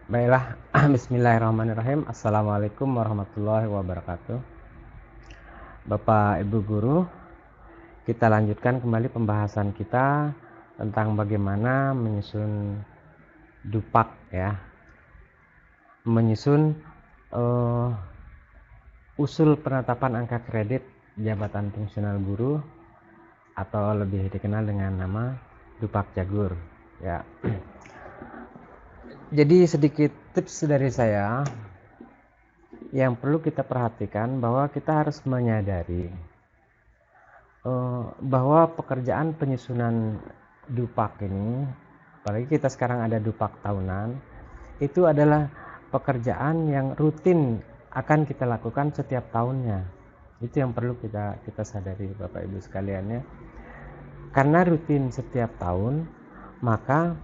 Baiklah, bismillahirrahmanirrahim. Assalamualaikum warahmatullahi wabarakatuh. Bapak Ibu Guru, kita lanjutkan kembali pembahasan kita tentang bagaimana menyusun dupak ya. Menyusun usul penetapan angka kredit jabatan fungsional guru atau lebih dikenal dengan nama dupak jagur ya. Jadi sedikit tips dari saya yang perlu kita perhatikan bahwa kita harus menyadari bahwa pekerjaan penyusunan dupak ini, apalagi kita sekarang ada dupak tahunan, itu adalah pekerjaan yang rutin akan kita lakukan setiap tahunnya. Itu yang perlu kita sadari Bapak Ibu sekalian ya. Karena rutin setiap tahun, maka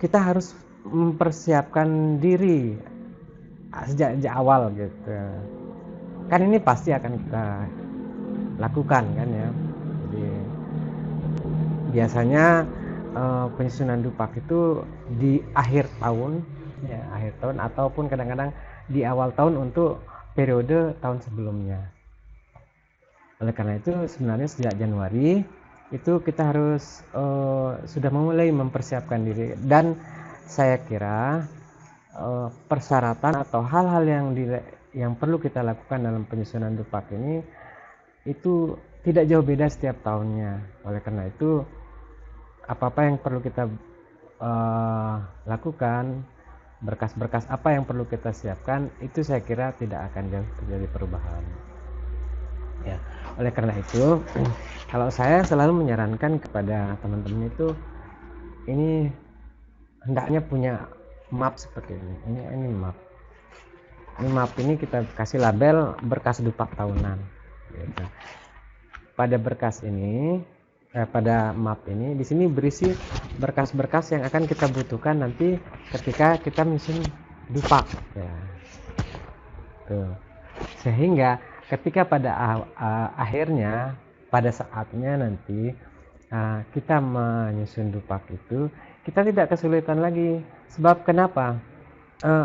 kita harus mempersiapkan diri sejak awal gitu. Kan ini pasti akan kita lakukan kan ya. Jadi biasanya penyusunan dupak itu di akhir tahun ya, akhir tahun ataupun kadang-kadang di awal tahun untuk periode tahun sebelumnya. Oleh karena itu sebenarnya sejak Januari itu kita harus sudah mulai mempersiapkan diri, dan saya kira persyaratan atau hal-hal yang perlu kita lakukan dalam penyusunan dupak ini itu tidak jauh beda setiap tahunnya. Oleh karena itu apa-apa yang perlu kita lakukan, berkas-berkas apa yang perlu kita siapkan, itu saya kira tidak akan jauh terjadi perubahan ya. Oleh karena itu kalau saya selalu menyarankan kepada teman-teman itu, ini hendaknya punya map seperti ini. Ini map. Ini map ini kita kasih label berkas dupak tahunan. Gitu. Pada berkas ini, pada map ini, di sini berisi berkas-berkas yang akan kita butuhkan nanti ketika kita menyusun dupak. Ya. Tuh. Sehingga ketika pada akhirnya, pada saatnya nanti kita menyusun dupak itu, kita tidak kesulitan lagi. Sebab kenapa?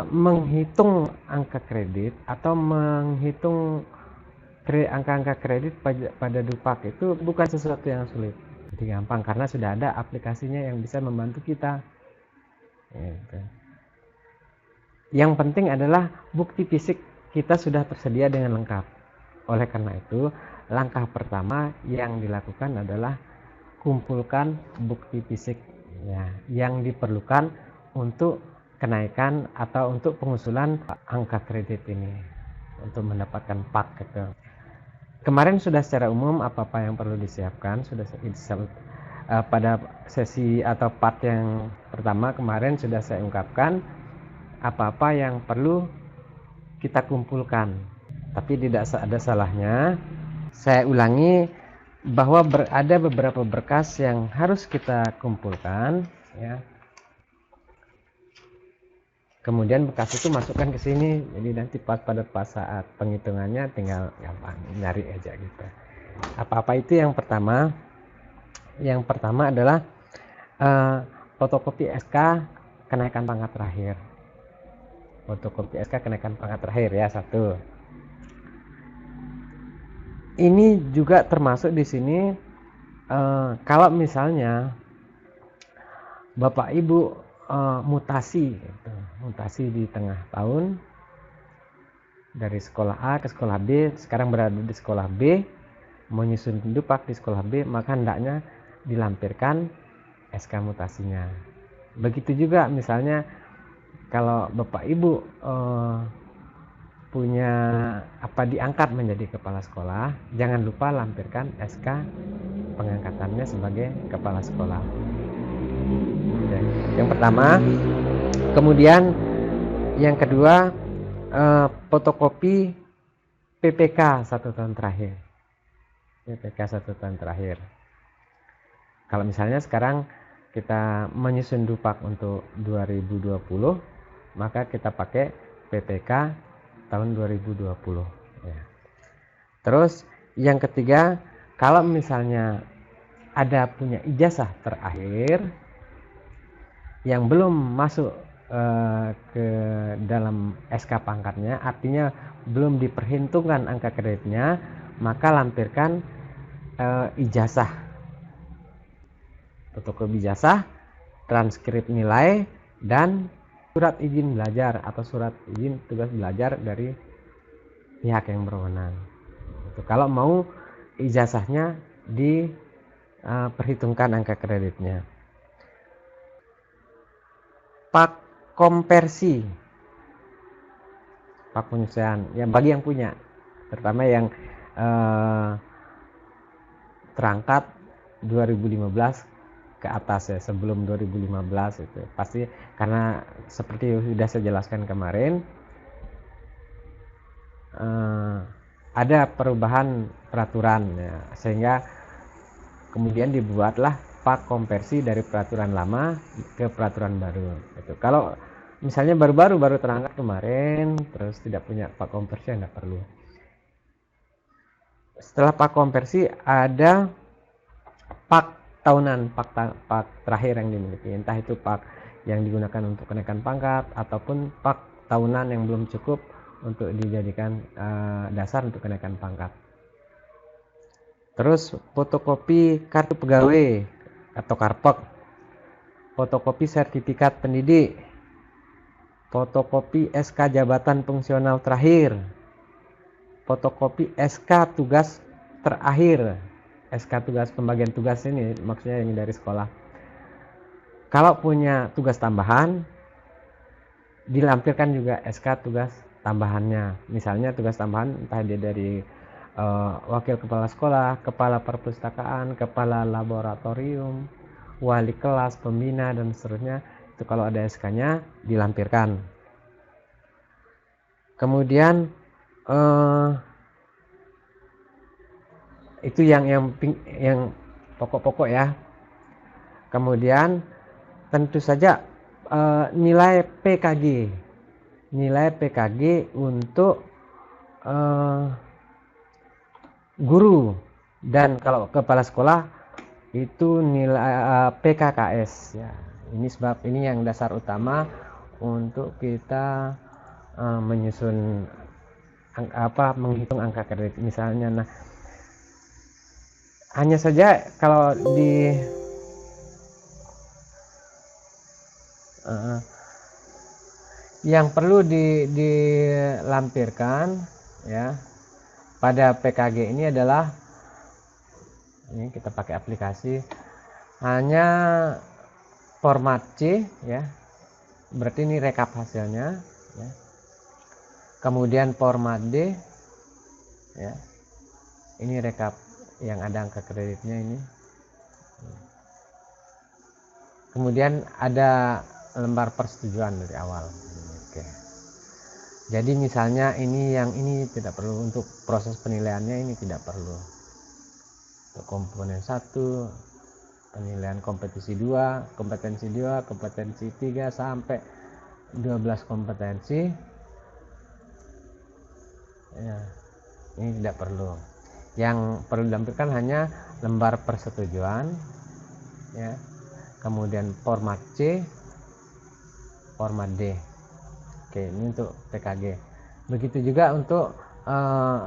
Menghitung angka kredit atau menghitung angka-angka kredit pada dupak itu bukan sesuatu yang sulit. Jadi gampang karena sudah ada aplikasinya yang bisa membantu kita. Gitu. Yang penting adalah bukti fisik kita sudah tersedia dengan lengkap. Oleh karena itu, langkah pertama yang dilakukan adalah kumpulkan bukti fisik ya, yang diperlukan untuk kenaikan atau untuk pengusulan angka kredit ini, untuk mendapatkan pak gitu. Kemarin sudah secara umum apa-apa yang perlu disiapkan, sudah pada sesi atau part yang pertama kemarin sudah saya ungkapkan apa-apa yang perlu kita kumpulkan. Tapi tidak ada salahnya saya ulangi bahwa ada beberapa berkas yang harus kita kumpulkan ya. Kemudian berkas itu masukkan ke sini, jadi nanti pada saat penghitungannya tinggal gampang nyari aja gitu. Apa-apa itu yang pertama? Yang pertama adalah fotokopi SK kenaikan pangkat terakhir. Fotokopi SK kenaikan pangkat terakhir ya, satu. Ini juga termasuk di sini kalau misalnya Bapak Ibu mutasi di tengah tahun dari sekolah A ke sekolah B, sekarang berada di sekolah B, menyusun dupak di sekolah B, maka hendaknya dilampirkan SK mutasinya. Begitu juga misalnya kalau Bapak Ibu punya diangkat menjadi kepala sekolah, jangan lupa lampirkan SK pengangkatannya sebagai kepala sekolah. Yang pertama. Kemudian yang kedua, fotokopi PPK 1 tahun terakhir. PPK 1 tahun terakhir. Kalau misalnya sekarang kita menyusun dupak untuk 2020, maka kita pakai PPK tahun 2020 ya. Terus yang ketiga, kalau misalnya ada punya ijazah terakhir yang belum masuk ke dalam SK pangkatnya, artinya belum diperhitungkan angka kreditnya, maka lampirkan ijazah, fotokopi ijazah, transkrip nilai, dan surat izin belajar atau surat izin tugas belajar dari pihak yang berwenang. Kalau mau ijazahnya diperhitungkan angka kreditnya. Pak konversi, pak penyesuaian, yang bagi yang punya, terutama yang terangkat 2015 ke atas ya, sebelum 2015 itu pasti, karena seperti sudah saya jelaskan kemarin, ada perubahan peraturan ya, sehingga kemudian dibuatlah pak konversi dari peraturan lama ke peraturan baru. Itu kalau misalnya baru terangkat kemarin terus tidak punya pak konversi, tidak perlu. Setelah pak konversi ada pak tahunan, pak terakhir yang dimiliki, entah itu pak yang digunakan untuk kenaikan pangkat ataupun pak tahunan yang belum cukup untuk dijadikan dasar untuk kenaikan pangkat. Terus fotokopi kartu pegawai atau karpet, fotokopi sertifikat pendidik, fotokopi SK jabatan fungsional terakhir, fotokopi SK tugas terakhir. SK tugas pembagian tugas ini maksudnya ini dari sekolah. Kalau punya tugas tambahan, dilampirkan juga SK tugas tambahannya. Misalnya tugas tambahan entah dia dari wakil kepala sekolah, kepala perpustakaan, kepala laboratorium, wali kelas, pembina, dan seterusnya. Itu kalau ada SK-nya dilampirkan. Kemudian itu yang pokok-pokok ya. Kemudian tentu saja nilai PKG untuk guru, dan kalau kepala sekolah itu nilai PKKS ya. Ini sebab ini yang dasar utama untuk kita menyusun menghitung angka kredit misalnya. Nah, hanya saja kalau yang perlu dilampirkan ya pada PKG ini adalah, ini kita pakai aplikasi, hanya format C ya, berarti ini rekap hasilnya ya. Kemudian format D ya, ini rekap yang ada angka kreditnya ini. Kemudian ada lembar persetujuan dari awal. Oke. Jadi misalnya ini yang ini tidak perlu, untuk proses penilaiannya ini tidak perlu. Untuk komponen 1, penilaian kompetensi 2, kompetensi 3 sampai 12 kompetensi. Ya, ini tidak perlu. Yang perlu dilampirkan hanya lembar persetujuan ya. Kemudian format C, format D. Oke, ini untuk PKG. Begitu juga untuk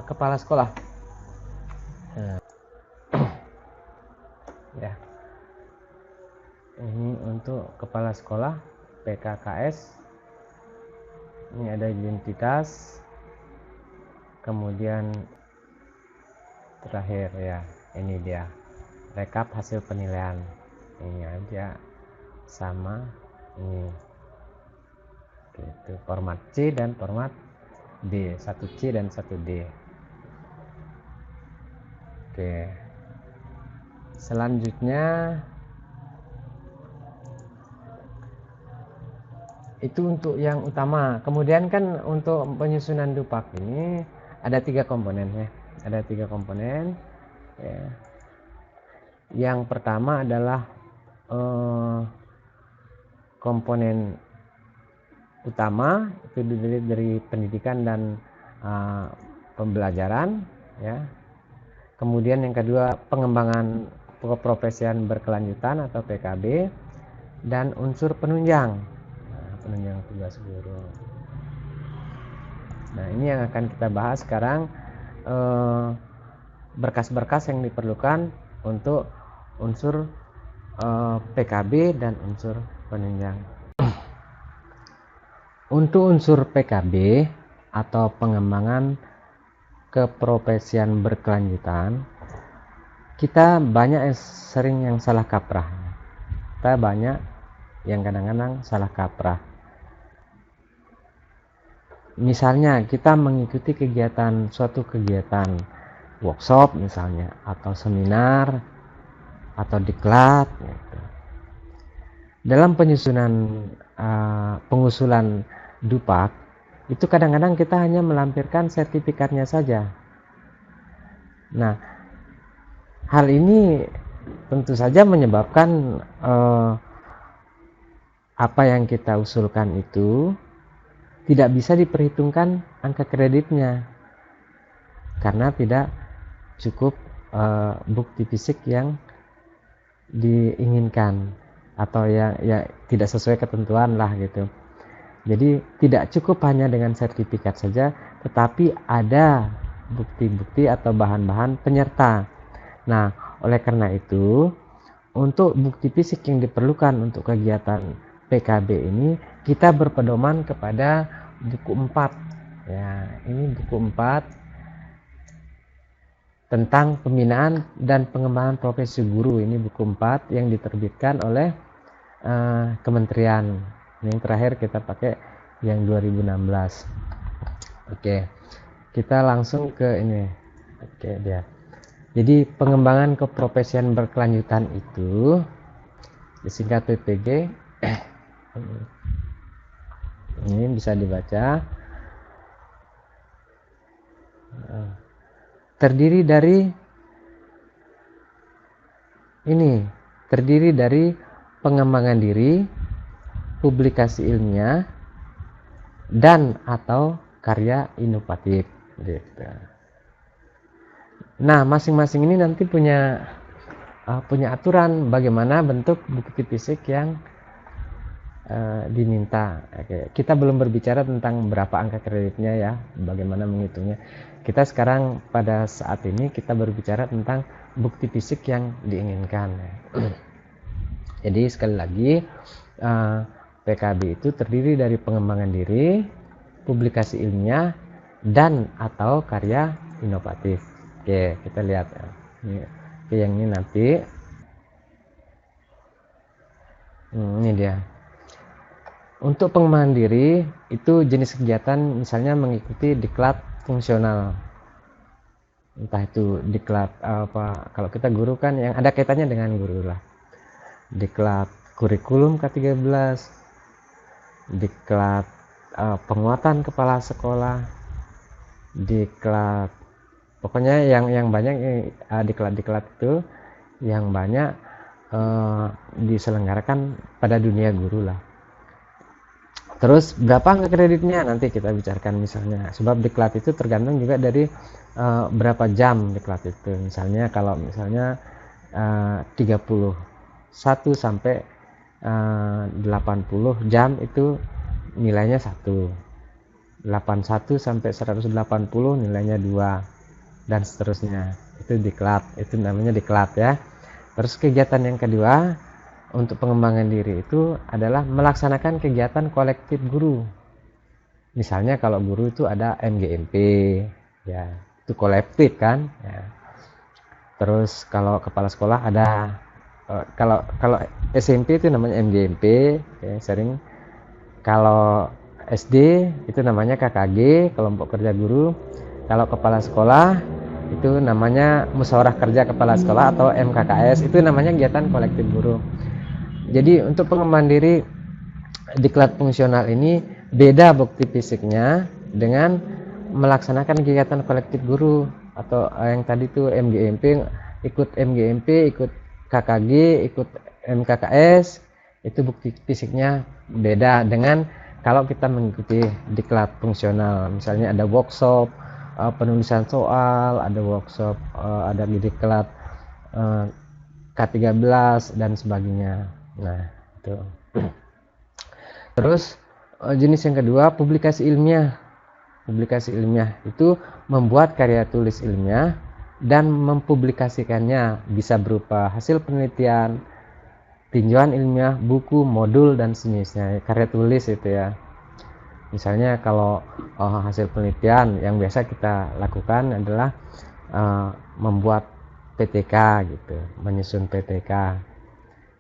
kepala sekolah. Ya. Ini untuk kepala sekolah PKKS. Ini ada identitas. Kemudian terakhir ya, ini dia rekap hasil penilaian. Ini aja sama ini. Itu format C dan format D, 1C dan 1D. Oke. Selanjutnya itu untuk yang utama. Kemudian kan untuk penyusunan dupak ini ada 3 komponen ya. Ada 3 komponen ya. Yang pertama adalah komponen utama, itu dari pendidikan dan pembelajaran ya. Kemudian yang kedua pengembangan keprofesian berkelanjutan atau PKB, dan unsur penunjang. penunjang tugas guru. Nah, ini yang akan kita bahas sekarang, berkas-berkas yang diperlukan untuk unsur PKB dan unsur penunjang. Untuk unsur PKB atau pengembangan keprofesian berkelanjutan, kita banyak sering yang salah kaprah. Kita banyak yang kadang-kadang salah kaprah. Misalnya kita mengikuti suatu kegiatan workshop misalnya, atau seminar, atau diklat gitu. Dalam pengusulan Dupak itu kadang-kadang kita hanya melampirkan sertifikatnya saja. Nah, hal ini tentu saja menyebabkan apa yang kita usulkan itu tidak bisa diperhitungkan angka kreditnya karena tidak cukup bukti fisik yang diinginkan atau ya tidak sesuai ketentuan lah gitu. Jadi tidak cukup hanya dengan sertifikat saja, tetapi ada bukti-bukti atau bahan-bahan penyerta. Nah, oleh karena itu, untuk bukti fisik yang diperlukan untuk kegiatan PKB ini, kita berpedoman kepada buku 4. Ya, ini buku 4 tentang pembinaan dan pengembangan profesi guru. Ini buku 4 yang diterbitkan oleh kementerian. Yang terakhir kita pakai yang 2016. Oke, kita langsung ke ini. Oke, dia. Jadi pengembangan keprofesian berkelanjutan itu disingkat PPG. Ini bisa dibaca. Terdiri dari pengembangan diri, publikasi ilmiah, dan atau karya inovatif gitu. Nah, masing-masing ini nanti punya aturan bagaimana bentuk bukti fisik yang diminta. Oke, kita belum berbicara tentang berapa angka kreditnya ya, bagaimana menghitungnya. Kita sekarang pada saat ini kita berbicara tentang bukti fisik yang diinginkan. Jadi sekali lagi, PKB itu terdiri dari pengembangan diri, publikasi ilmiah, dan atau karya inovatif. Oke, kita lihat ya. Oke, yang ini nanti. Ini dia. Untuk pengembangan diri itu jenis kegiatan misalnya mengikuti diklat fungsional. Entah itu diklat apa, kalau kita guru kan yang ada kaitannya dengan guru lah. Diklat kurikulum K13, diklat penguatan kepala sekolah, diklat pokoknya yang banyak diklat-diklat itu yang banyak diselenggarakan pada dunia guru lah. Terus berapa angka kreditnya nanti kita bicarakan misalnya, sebab diklat itu tergantung juga dari berapa jam diklat itu. Misalnya kalau 31 sampai 80 jam itu nilainya 1, 81 sampai 180 nilainya 2, dan seterusnya. Itu diklat, itu namanya diklat ya. Terus kegiatan yang kedua untuk pengembangan diri itu adalah melaksanakan kegiatan kolektif guru. Misalnya kalau guru itu ada MGMP, ya itu kolektif kan. Ya. Terus kalau kepala sekolah ada, kalau SMP itu namanya MGMP, ya, sering. Kalau SD itu namanya KKG, kelompok kerja guru. Kalau kepala sekolah itu namanya musyawarah kerja kepala sekolah atau MKKS, itu namanya kegiatan kolektif guru. Jadi untuk pengembangan diri diklat fungsional ini beda bukti fisiknya dengan melaksanakan kegiatan kolektif guru, atau yang tadi itu MGMP, ikut MGMP, ikut KKG, ikut MKKS, itu bukti fisiknya beda dengan kalau kita mengikuti diklat fungsional. Misalnya ada workshop penulisan soal, ada workshop, ada diklat K13 dan sebagainya. Nah, itu. Terus Jenis yang kedua, publikasi ilmiah. Publikasi ilmiah itu membuat karya tulis ilmiah dan mempublikasikannya, bisa berupa hasil penelitian, tinjauan ilmiah, buku, modul, dan sejenisnya. Karya tulis itu ya. Misalnya kalau hasil penelitian yang biasa kita lakukan adalah membuat PTK gitu, menyusun PTK.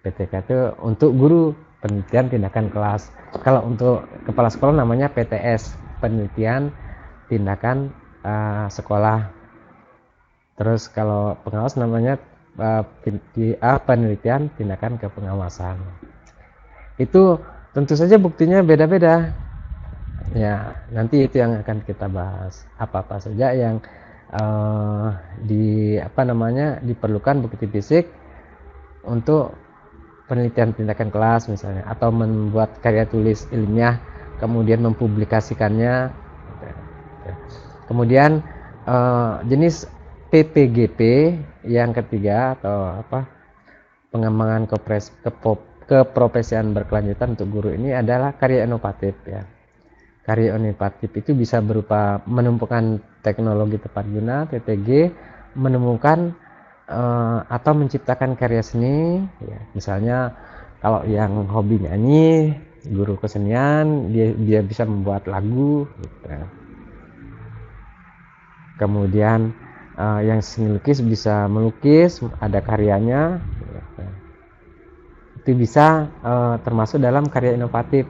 PTK itu untuk guru, penelitian tindakan kelas. Kalau untuk kepala sekolah namanya PTS, penelitian tindakan sekolah. Terus kalau pengawas namanya penelitian tindakan kepengawasan. Itu tentu saja buktinya beda-beda. Ya, nanti itu yang akan kita bahas. Apa-apa saja yang diperlukan bukti fisik untuk penelitian tindakan kelas misalnya, atau membuat karya tulis ilmiah kemudian mempublikasikannya. Kemudian jenis PPGP yang ketiga atau pengembangan keprofesian berkelanjutan untuk guru ini adalah karya inovatif ya. Karya inovatif itu bisa berupa menemukan teknologi tepat guna (TTG), menemukan atau menciptakan karya seni ya. Misalnya kalau yang hobi nyanyi, guru kesenian, dia bisa membuat lagu gitu. Kemudian yang seni lukis bisa melukis, ada karyanya gitu. Itu bisa termasuk dalam karya inovatif.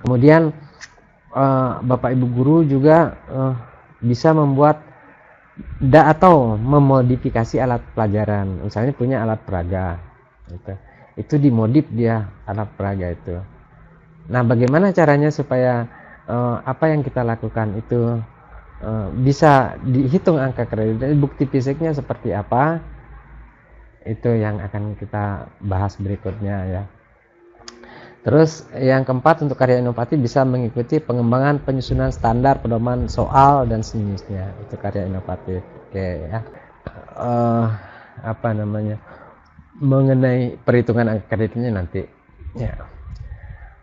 Kemudian Bapak Ibu guru juga bisa membuat atau memodifikasi alat pelajaran. Misalnya punya alat peraga gitu. Itu dimodif dia alat peraga itu. Nah, bagaimana caranya supaya apa yang kita lakukan itu bisa dihitung angka kredit, bukti fisiknya seperti apa, itu yang akan kita bahas berikutnya ya. Terus yang keempat, untuk karya inovatif bisa mengikuti pengembangan penyusunan standar pedoman soal dan sejenisnya. Itu karya inovatif. Oke ya. Mengenai perhitungan angka kreditnya nanti ya.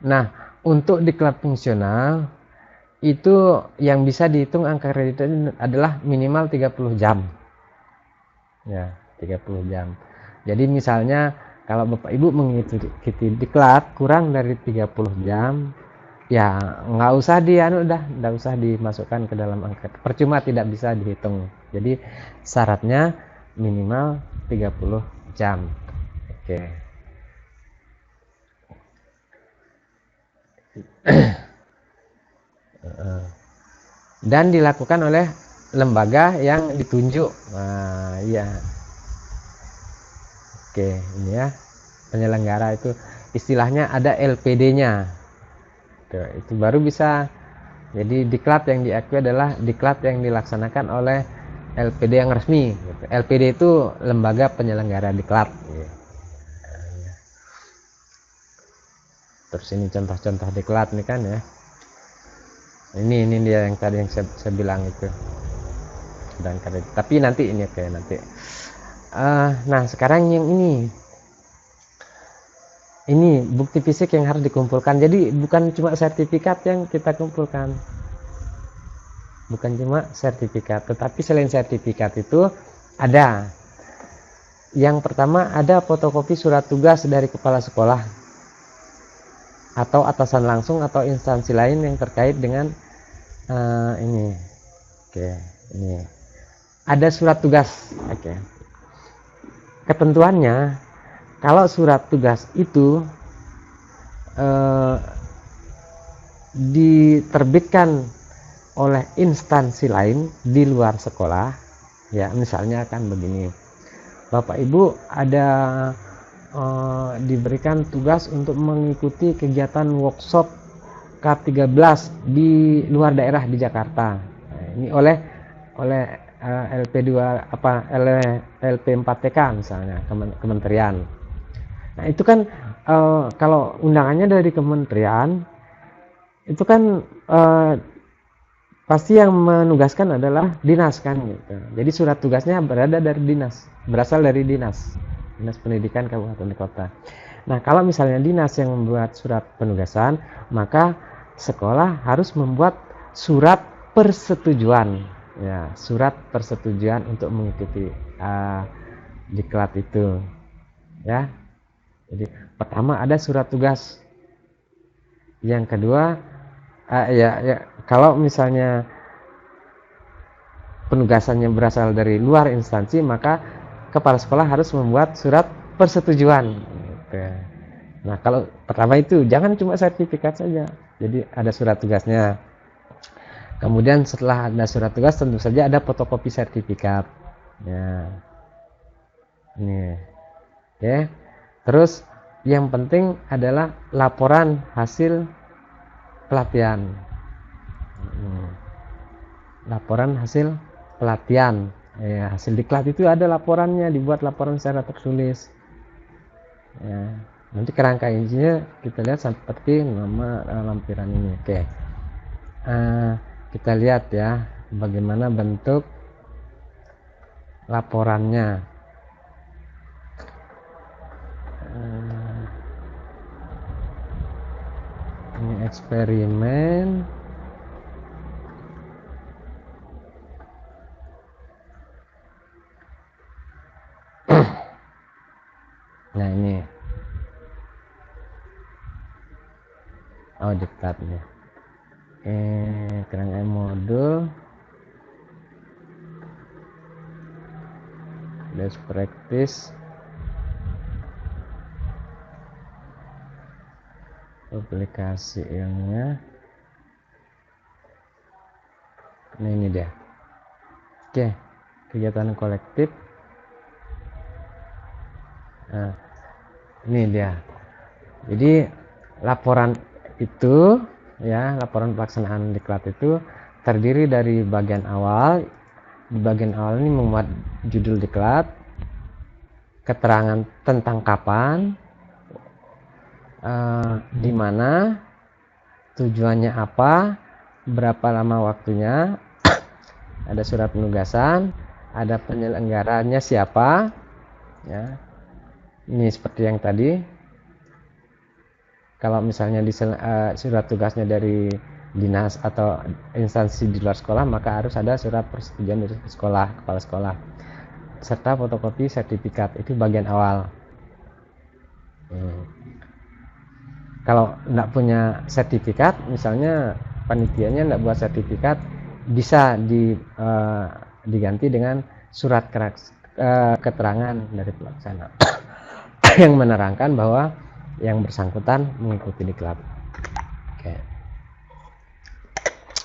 Nah, untuk diklat fungsional itu yang bisa dihitung angka kreditnya adalah minimal 30 jam. Ya, 30 jam. Jadi misalnya kalau Bapak Ibu mengikuti diklat kurang dari 30 jam, ya nggak usah nggak usah dimasukkan ke dalam angka. Percuma, tidak bisa dihitung. Jadi syaratnya minimal 30 jam. Oke. Dan dilakukan oleh lembaga yang ditunjuk. Nah, iya. Oke, ini ya, penyelenggara itu istilahnya ada LPD-nya. Itu baru bisa. Jadi diklat yang diakui adalah diklat yang dilaksanakan oleh LPD yang resmi. LPD itu lembaga penyelenggara diklat. Terus ini contoh-contoh diklat nih kan ya. Ini dia yang tadi yang saya bilang itu. Dan tapi nanti ini nanti. Nah, sekarang yang ini bukti fisik yang harus dikumpulkan. Jadi bukan cuma sertifikat yang kita kumpulkan, tetapi selain sertifikat itu ada yang pertama, ada fotokopi surat tugas dari kepala sekolah atau atasan langsung atau instansi lain yang terkait dengan ini. Oke, ini ada surat tugas. Oke. Ketentuannya, kalau surat tugas itu diterbitkan oleh instansi lain di luar sekolah, ya misalnya kan begini, Bapak Ibu ada diberikan tugas untuk mengikuti kegiatan workshop K13 di luar daerah di Jakarta. Nah, ini oleh LP2 LP4TK misalnya, kementerian. Nah, itu kan kalau undangannya dari kementerian, itu kan pasti yang menugaskan adalah dinas kan gitu. Jadi surat tugasnya berasal dari dinas Pendidikan Kabupaten Kota. Nah, kalau misalnya dinas yang membuat surat penugasan, maka sekolah harus membuat surat persetujuan, ya, surat persetujuan untuk mengikuti diklat itu, ya. Jadi pertama ada surat tugas, yang kedua ya kalau misalnya penugasannya berasal dari luar instansi, maka kepala sekolah harus membuat surat persetujuan gitu. Nah, kalau pertama itu jangan cuma sertifikat saja, jadi ada surat tugasnya. Kemudian setelah ada surat tugas, tentu saja ada fotokopi sertifikat, ya, ini, oke. Terus yang penting adalah laporan hasil pelatihan. Laporan hasil pelatihan, ya, hasil diklat itu ada laporannya, dibuat laporan secara tertulis, ya. Nanti kerangka isinya kita lihat seperti nama lampiran ini. Oke, kita lihat ya bagaimana bentuk laporannya. Ini eksperimen. Nah, ini diklatnya. Kerangka modul, best practice, publikasi ilmiah. Nah, ini dia. Oke, kegiatan kolektif. Nah, ini dia. Jadi laporan itu, ya, laporan pelaksanaan diklat itu terdiri dari bagian awal. Di bagian awal ini memuat judul diklat, keterangan tentang kapan, di mana, tujuannya apa, berapa lama waktunya, ada surat penugasan, ada penyelenggaranya siapa, ya. Ini seperti yang tadi. Kalau misalnya surat tugasnya dari dinas atau instansi di luar sekolah, maka harus ada surat persetujuan dari sekolah, kepala sekolah, serta fotokopi sertifikat. Itu bagian awal. Kalau enggak punya sertifikat, misalnya panitianya enggak buat sertifikat, bisa diganti dengan surat keterangan dari pelaksana yang menerangkan bahwa yang bersangkutan mengikuti diklat. Oke.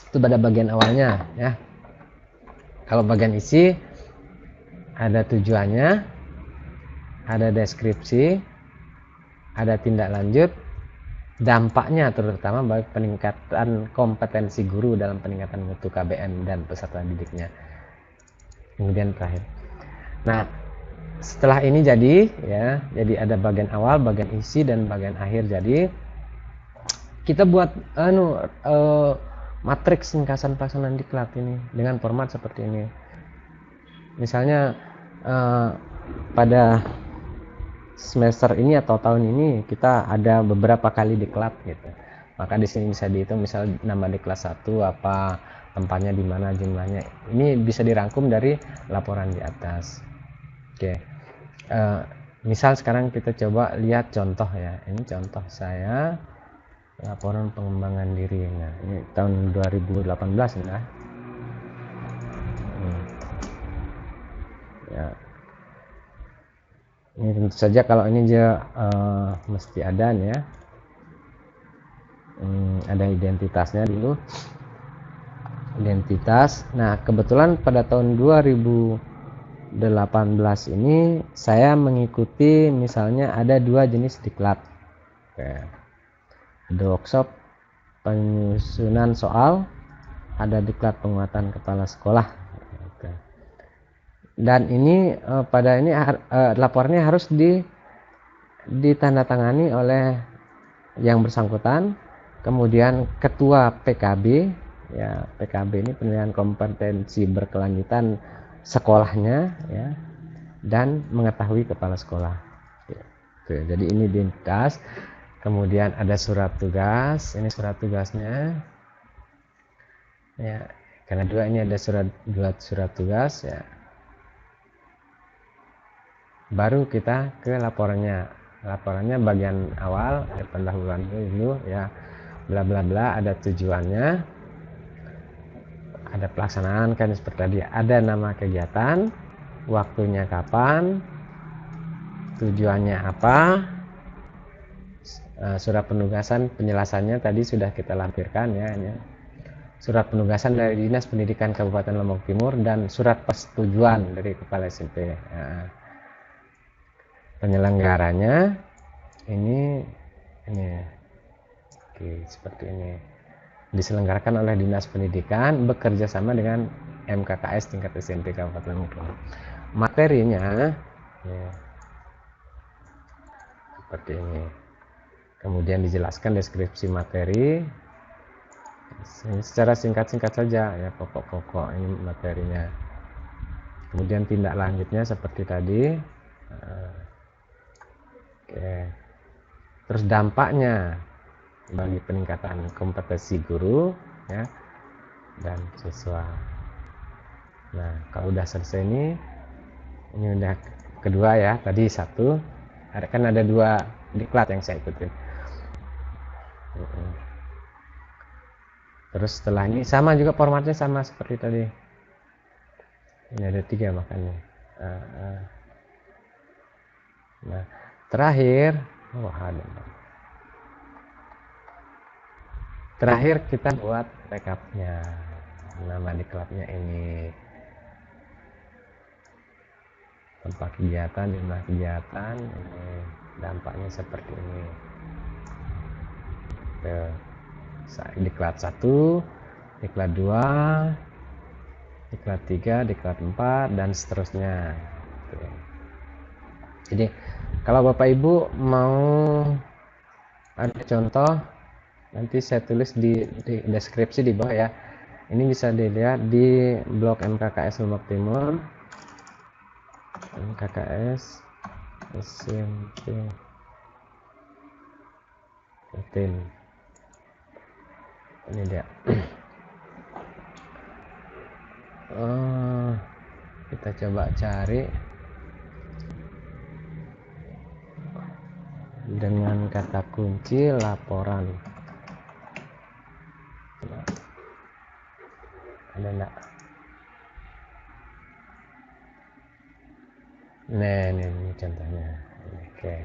Itu pada bagian awalnya, ya. Kalau bagian isi, ada tujuannya, ada deskripsi, ada tindak lanjut, dampaknya terutama bagi peningkatan kompetensi guru dalam peningkatan mutu KBM dan peserta didiknya. Kemudian terakhir. Nah, setelah ini jadi, ya, jadi ada bagian awal, bagian isi, dan bagian akhir. Jadi kita buat matriks ringkasan pelaksanaan diklat ini dengan format seperti ini. Misalnya pada semester ini atau tahun ini kita ada beberapa kali diklat gitu. Maka di sini bisa dihitung, misal nama diklat 1 apa, tempatnya di mana, jumlahnya. Ini bisa dirangkum dari laporan di atas. Oke. Misal sekarang kita coba lihat contoh, ya. Ini contoh saya laporan pengembangan diri. Nah, ini tahun 2018 ya. Ya. Ini tentu saja kalau ini dia mesti ada nih, ya. Ada identitasnya dulu. Identitas. Nah, kebetulan pada tahun 2018 ini saya mengikuti, misalnya ada 2 jenis diklat. Oke. Ada workshop penyusunan soal, ada diklat penguatan kepala sekolah. Oke. Dan ini pada ini lapornya harus ditandatangani oleh yang bersangkutan, kemudian ketua PKB, ya. PKB ini penilaian kompetensi berkelanjutan sekolahnya, ya, dan mengetahui kepala sekolah. Tuh, jadi ini identitas, kemudian ada surat tugas, ini surat tugasnya ya, karena dua ini ada dua surat tugas ya, baru kita ke laporannya bagian awal ya, pendahuluan dulu ya, bla bla bla, ada tujuannya, ada pelaksanaan kan seperti tadi, ada nama kegiatan, waktunya kapan, tujuannya apa, surat penugasan penjelasannya tadi sudah kita lampirkan ya, ini surat penugasan dari Dinas Pendidikan Kabupaten Lombok Timur dan surat persetujuan dari Kepala SMP. Nah, penyelenggaranya ini oke, seperti ini, diselenggarakan oleh Dinas Pendidikan bekerja sama dengan MKKS tingkat SMP Kabupaten Lombok Timur. Materinya ya, seperti ini, kemudian dijelaskan deskripsi materi secara singkat-singkat saja ya, pokok-pokok ini materinya, kemudian tindak lanjutnya seperti tadi. Oke. Terus dampaknya bagi peningkatan kompetensi guru ya dan siswa. Nah, kalau udah selesai ini udah kedua ya, tadi satu, kan ada dua diklat yang saya ikutin. Terus setelah ini sama juga formatnya, sama seperti tadi. Ini ada 3 makanya. Nah, terakhir, terakhir kita buat rekapnya. Nama diklatnya ini, tempat kegiatan, jumlah kegiatan, ini dampaknya seperti ini. Tuh. Diklat 1, diklat 2, diklat 3, diklat 4, dan seterusnya. Tuh. Jadi kalau Bapak Ibu mau ada contoh, nanti saya tulis di deskripsi di bawah ya. Ini bisa dilihat di blog MKKS Lombok Timur, MKKS SMP rutin. Ini dia. Kita coba cari dengan kata kunci laporan. Ada enggak? Nah, ini contohnya. Oke.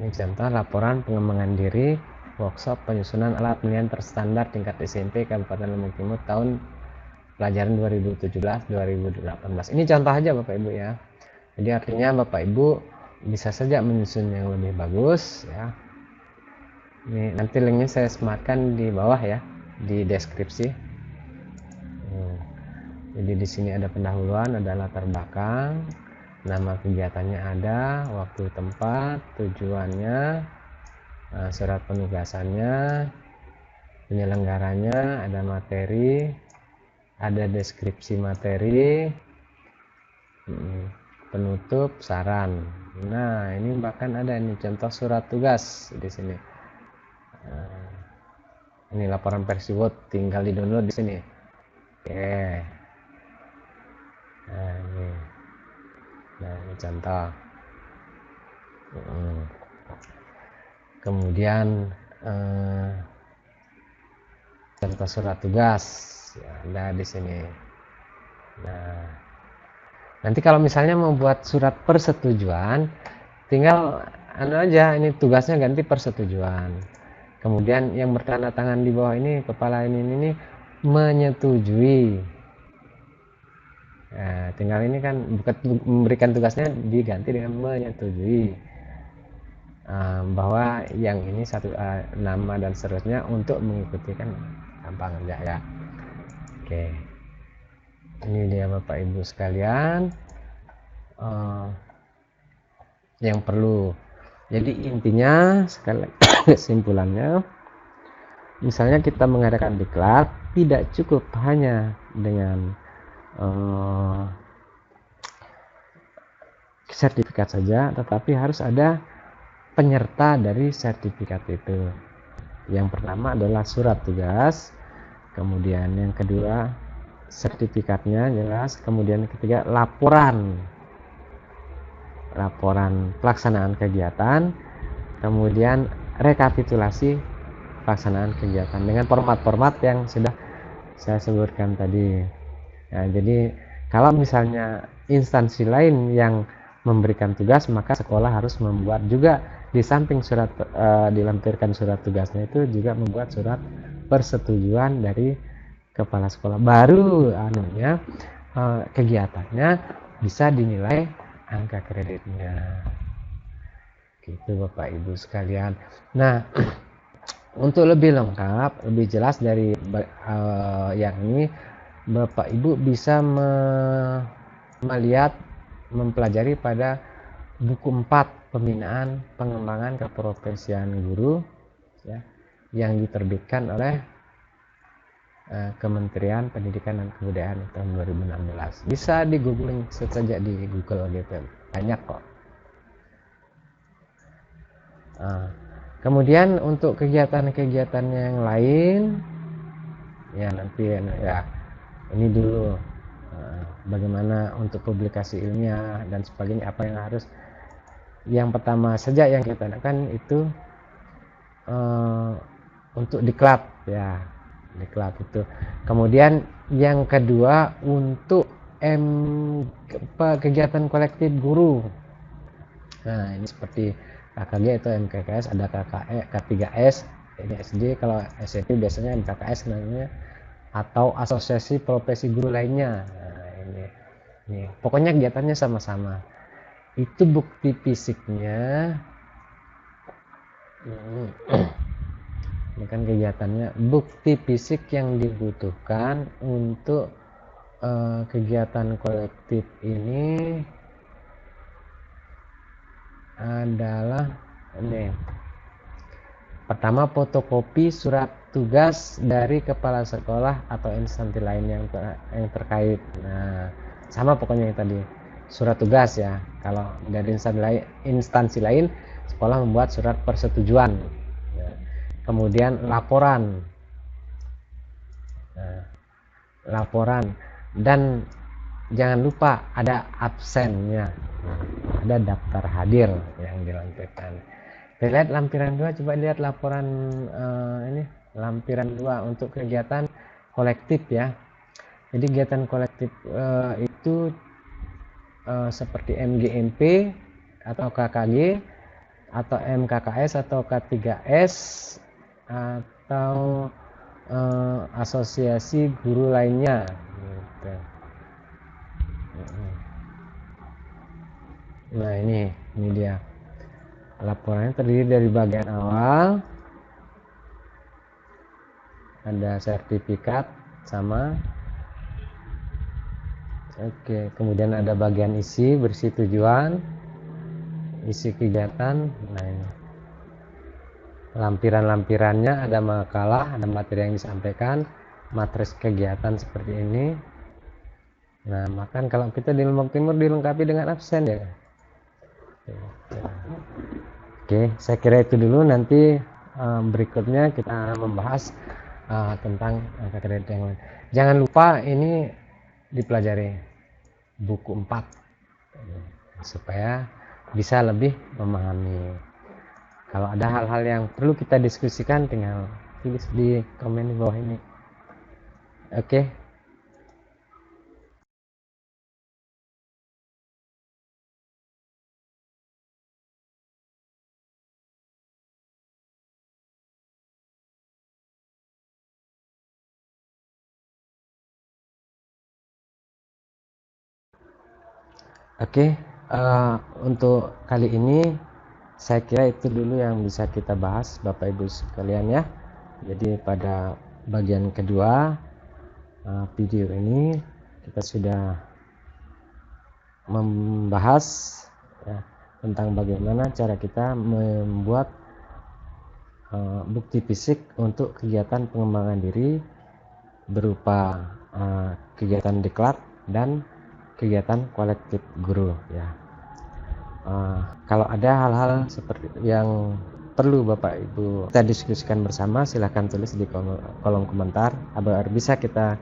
Ini contoh laporan pengembangan diri workshop penyusunan alat penilaian terstandar tingkat SMP Kabupaten Lombok Timur tahun pelajaran 2017-2018. Ini contoh aja Bapak Ibu ya. Jadi artinya Bapak Ibu bisa saja menyusun yang lebih bagus ya. Ini nanti linknya saya sematkan di bawah ya, di deskripsi. Jadi di sini ada pendahuluan, ada latar belakang, nama kegiatannya ada, waktu, tempat, tujuannya, surat penugasannya, penyelenggaranya, ada materi, ada deskripsi materi, penutup, saran. Nah, ini bahkan ada ini contoh surat tugas di sini. Ini laporan versi Word, tinggal di download di sini. Oke. Nah, ini contoh. Kemudian contoh surat tugas ya, ada di sini. Nah, nanti kalau misalnya mau buat surat persetujuan, tinggal aja, ini tugasnya ganti persetujuan. Kemudian yang bertanda tangan di bawah ini, kepala ini menyetujui. Nah, tinggal ini kan bukan memberikan tugasnya, diganti dengan menyetujui bahwa yang ini satu nama dan seterusnya untuk mengikuti, kan gampang aja ya. Oke, ini dia Bapak Ibu sekalian yang perlu. Jadi intinya sekali kesimpulannya, misalnya kita mengadakan diklat, tidak cukup hanya dengan sertifikat saja, tetapi harus ada penyerta dari sertifikat itu. Yang pertama adalah surat tugas, kemudian yang kedua sertifikatnya jelas, kemudian yang ketiga laporan pelaksanaan kegiatan, kemudian rekapitulasi pelaksanaan kegiatan dengan format-format yang sudah saya sebutkan tadi. Nah, jadi kalau misalnya instansi lain yang memberikan tugas, maka sekolah harus membuat juga di samping surat dilampirkan surat tugasnya itu juga membuat surat persetujuan dari kepala sekolah, baru kegiatannya bisa dinilai angka kreditnya. Gitu Bapak Ibu sekalian. Nah, untuk lebih lengkap, lebih jelas dari yang ini, Bapak Ibu bisa melihat, mempelajari pada buku 4 pembinaan pengembangan keprofesian guru ya, yang diterbitkan oleh Kementerian Pendidikan dan Kebudayaan tahun 2016. Bisa di googling saja di Google gitu, banyak kok. Kemudian untuk kegiatan-kegiatan yang lain ya nanti ya ini dulu bagaimana untuk publikasi ilmiah dan sebagainya, apa yang harus. Yang pertama saja yang kita lakukan itu untuk diklat ya, diklat itu. Kemudian yang kedua untuk kegiatan kolektif guru. Nah ini seperti KKG itu MKKS, ada K3S ini SD, kalau SMP biasanya MKKS namanya, atau asosiasi profesi guru lainnya. Nah, ini pokoknya kegiatannya sama-sama. Itu bukti fisiknya, ini kan kegiatannya. Bukti fisik yang dibutuhkan untuk kegiatan kolektif ini adalah ini. Pertama, fotokopi surat tugas dari kepala sekolah atau instansi lain yang terkait. Nah, sama pokoknya yang tadi, surat tugas ya. Kalau dari instansi lain, sekolah membuat surat persetujuan. Nah, kemudian laporan. Nah, laporan, dan jangan lupa ada absennya. Ada daftar hadir yang dilampirkan. Kita lihat lampiran 2, coba lihat laporan ini lampiran 2 untuk kegiatan kolektif ya. Jadi kegiatan kolektif itu seperti MGMP atau KKG atau MKKS atau K3S atau asosiasi guru lainnya gitu. Nah ini dia laporannya, terdiri dari bagian awal ada sertifikat sama, oke, kemudian ada bagian isi, berisi tujuan, isi kegiatan. Nah ini lampiran-lampirannya, ada makalah, ada materi yang disampaikan, matriks kegiatan seperti ini. Nah makan kalau kita di Lombok Timur dilengkapi dengan absen ya. Oke, saya kira itu dulu. Nanti berikutnya kita membahas tentang angka kredit yang lain. Jangan lupa ini dipelajari buku 4 supaya bisa lebih memahami. Kalau ada hal-hal yang perlu kita diskusikan, tinggal tulis di komen di bawah ini. Oke. Oke, untuk kali ini saya kira itu dulu yang bisa kita bahas Bapak Ibu sekalian ya. Jadi pada bagian kedua video ini kita sudah membahas ya, tentang bagaimana cara kita membuat bukti fisik untuk kegiatan pengembangan diri berupa kegiatan diklat dan kegiatan kolektif guru ya. Kalau ada hal-hal seperti yang perlu Bapak Ibu kita diskusikan bersama, silahkan tulis di kolom komentar agar bisa kita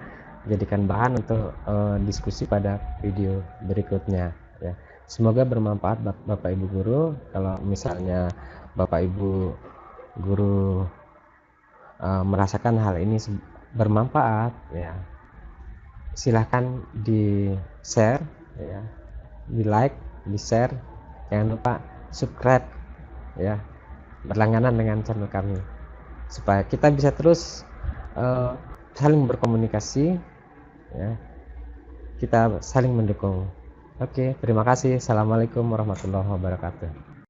jadikan bahan untuk diskusi pada video berikutnya ya. Semoga bermanfaat Bapak Ibu guru. Kalau misalnya Bapak Ibu guru merasakan hal ini bermanfaat ya, silahkan di share ya, di like, di share, jangan lupa subscribe ya, berlangganan dengan channel kami supaya kita bisa terus saling berkomunikasi ya, kita saling mendukung. Oke, terima kasih. Assalamualaikum warahmatullahi wabarakatuh.